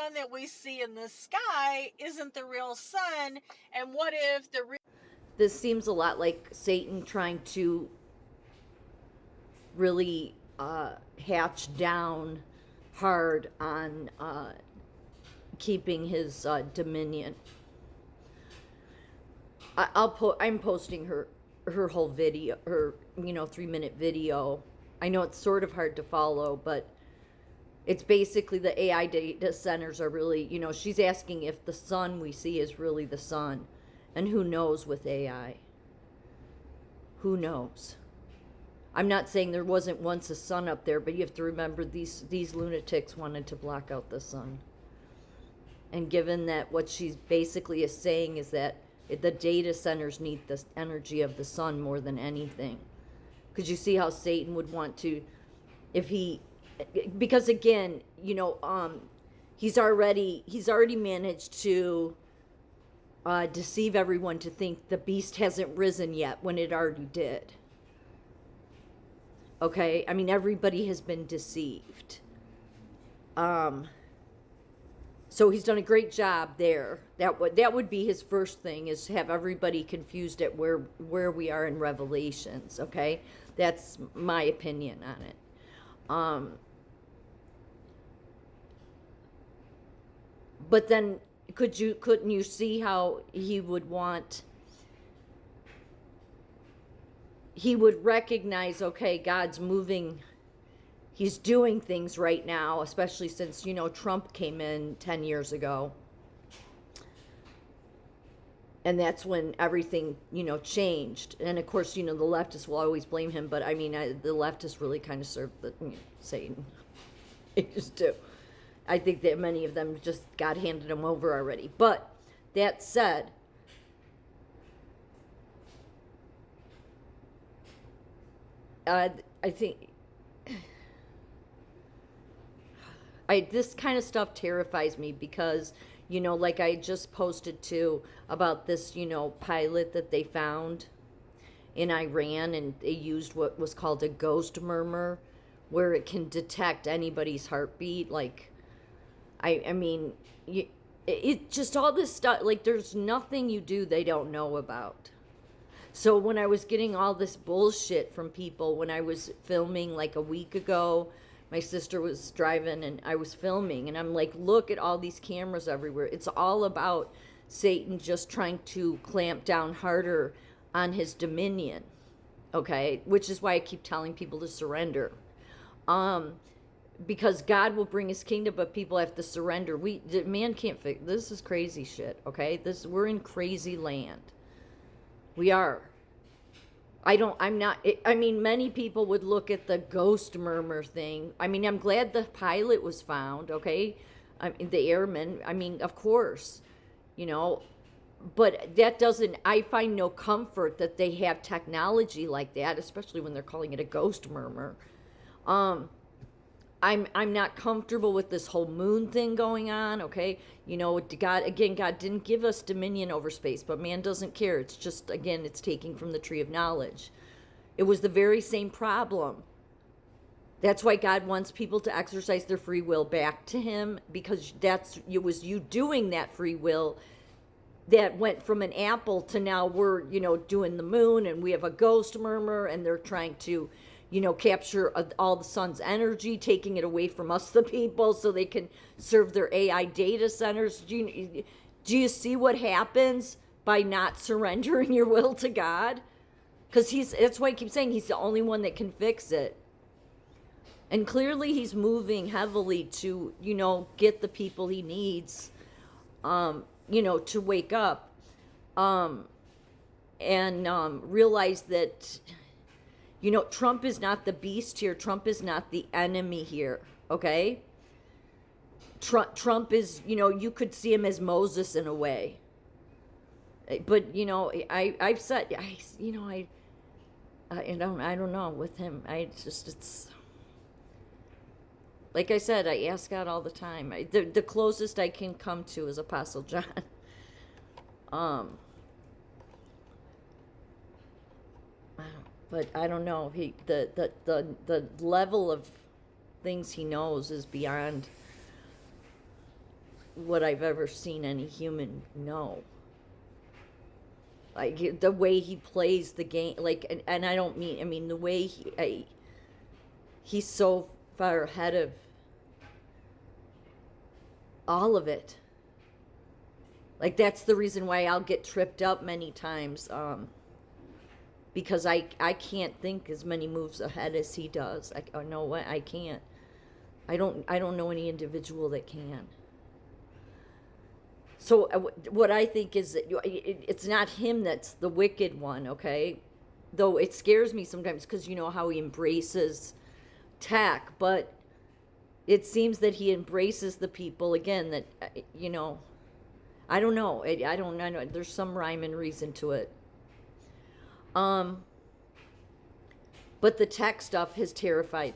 sun that we see in the sky isn't the real sun, and what if the real... This seems a lot like Satan trying to really hatch down hard on keeping his dominion. I'm posting her whole video, her 3-minute video. I know it's sort of hard to follow, but it's basically the AI data centers are really, she's asking if the sun we see is really the sun, and who knows with AI. Who knows? I'm not saying there wasn't once a sun up there, but you have to remember these lunatics wanted to block out the sun. And given that what she's basically is saying is that the data centers need the energy of the sun more than anything. Because you see how Satan would want to, because again, he's already managed to deceive everyone to think the beast hasn't risen yet when it already did. Okay, I mean, everybody has been deceived. So he's done a great job there. That would be his first thing, is have everybody confused at where we are in Revelations. Okay, that's my opinion on it. But then couldn't you see how he would recognize, okay, God's moving, he's doing things right now, especially since, Trump came in 10 years ago. And that's when everything, changed. And of course, the leftists will always blame him, but I mean, the leftists really kind of serve Satan. They just do. I think that many of them just God handed them over already. But that said, I think this kind of stuff terrifies me because, like I just posted too about this, pilot that they found in Iran, and they used what was called a ghost murmur, where it can detect anybody's heartbeat. Like, I mean, it just all this stuff, like there's nothing you do they don't know about. So when I was getting all this bullshit from people, when I was filming like a week ago, my sister was driving and I was filming, and I'm like, look at all these cameras everywhere. It's all about Satan just trying to clamp down harder on his dominion, okay? Which is why I keep telling people to surrender. Because God will bring his kingdom, but people have to surrender. Man can't fix this. Is crazy shit, okay? We're in crazy land. We are. I mean, many people would look at the ghost murmur thing. I mean, I'm glad the pilot was found, okay? The airman, I mean, of course, but that doesn't, I find no comfort that they have technology like that, especially when they're calling it a ghost murmur. I'm not comfortable with this whole moon thing going on, okay? God didn't give us dominion over space, but man doesn't care. It's just, again, it's taking from the tree of knowledge. It was the very same problem. That's why God wants people to exercise their free will back to him, because it was you doing that free will that went from an apple to now we're, doing the moon, and we have a ghost murmur, and they're trying to capture all the sun's energy, taking it away from us, the people, so they can serve their AI data centers. Do you see what happens by not surrendering your will to God? Because that's why I keep saying he's the only one that can fix it. And clearly he's moving heavily to, get the people he needs, to wake up and realize that, Trump is not the beast here. Trump is not the enemy here, okay? Trump is, you could see him as Moses in a way. But, I've said, I don't know with him. It's, like I said, I ask God all the time. The closest I can come to is Apostle John. But I don't know. The level of things he knows is beyond. what I've ever seen any human know. Like the way he plays the game, like, and I don't mean, I mean the way he's so far ahead of all of it. Like that's the reason why I'll get tripped up many times, because I can't think as many moves ahead as he does. I know what I can't. I don't know any individual that can. So what I think is that it's not him that's the wicked one, okay? Though it scares me sometimes because you know how he embraces tech, but it seems that he embraces the people again that you know. I don't know. I don't know. There's some rhyme and reason to it. But the tech stuff has terrified.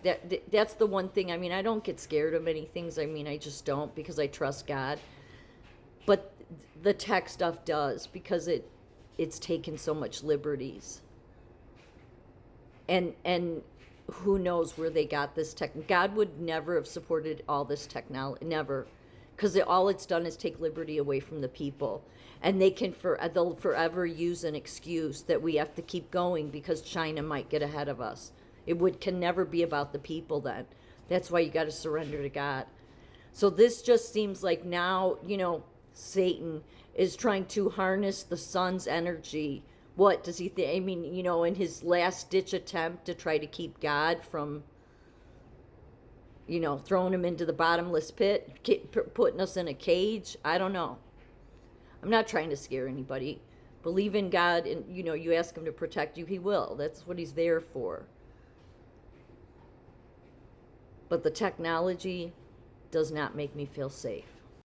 That's the one thing. I mean, I don't get scared of many things. I mean, I just don't because I trust God. But the tech stuff does because it's taken so much liberties. And who knows where they got this tech? God would never have supported all this technology, never, because all it's done is take liberty away from the people, and they'll forever use an excuse that we have to keep going because China might get ahead of us. Can never be about the people then. That's why you got to surrender to God. So this just seems like now, you know, Satan is trying to harness the sun's energy. What does he think? I mean, you know, in his last ditch attempt to try to keep God from, you know, throwing him into the bottomless pit, putting us in a cage. I don't know. I'm not trying to scare anybody. Believe in God, and, you know, you ask him to protect you, he will. That's what he's there for. But the technology does not make me feel safe.